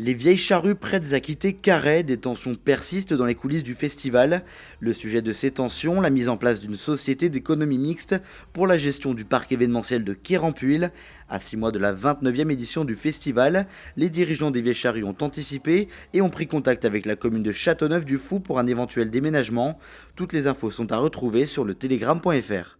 Les vieilles charrues prêtes à quitter Carhaix, des tensions persistent dans les coulisses du festival. Le sujet de ces tensions, la mise en place d'une société d'économie mixte pour la gestion du parc événementiel de Kérampuil. À 6 mois de la 29e édition du festival, les dirigeants des vieilles charrues ont anticipé et ont pris contact avec la commune de Châteauneuf-du-Fou pour un éventuel déménagement. Toutes les infos sont à retrouver sur le télégramme.fr.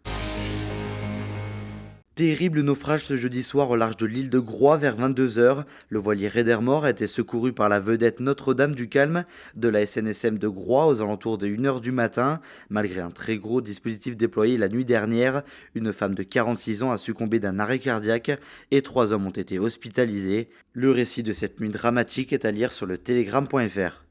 Terrible naufrage ce jeudi soir au large de l'île de Groix vers 22 h. Le voilier Raider-Mort a été secouru par la vedette Notre-Dame du Calme de la SNSM de Groix aux alentours de 1 h du matin. Malgré un très gros dispositif déployé la nuit dernière, une femme de 46 ans a succombé d'un arrêt cardiaque et 3 hommes ont été hospitalisés. Le récit de cette nuit dramatique est à lire sur le télégramme.fr.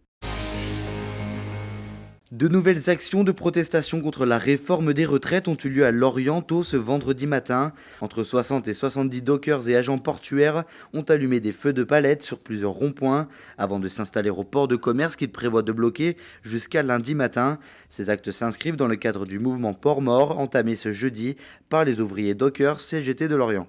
De nouvelles actions de protestation contre la réforme des retraites ont eu lieu à Lorient tôt ce vendredi matin. Entre 60 et 70 dockers et agents portuaires ont allumé des feux de palette sur plusieurs ronds-points avant de s'installer au port de commerce qu'ils prévoient de bloquer jusqu'à lundi matin. Ces actes s'inscrivent dans le cadre du mouvement Port Mort entamé ce jeudi par les ouvriers dockers CGT de Lorient.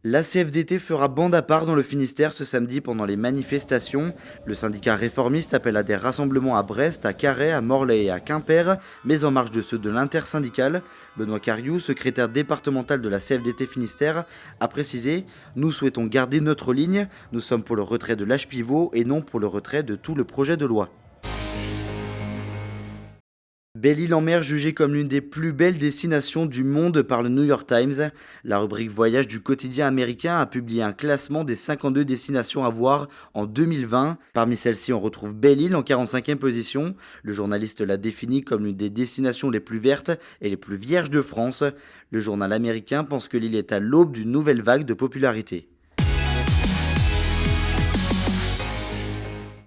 La CFDT fera bande à part dans le Finistère ce samedi pendant les manifestations. Le syndicat réformiste appelle à des rassemblements à Brest, à Carhaix, à Morlaix et à Quimper, mais en marge de ceux de l'intersyndicale. Benoît Cariou, secrétaire départemental de la CFDT Finistère, a précisé « Nous souhaitons garder notre ligne, nous sommes pour le retrait de l'âge pivot et non pour le retrait de tout le projet de loi ». Belle-Île-en-Mer jugée comme l'une des plus belles destinations du monde par le New York Times. La rubrique voyage du quotidien américain a publié un classement des 52 destinations à voir en 2020. Parmi celles-ci, on retrouve Belle-Île en 45e position. Le journaliste l'a définie comme l'une des destinations les plus vertes et les plus vierges de France. Le journal américain pense que l'île est à l'aube d'une nouvelle vague de popularité.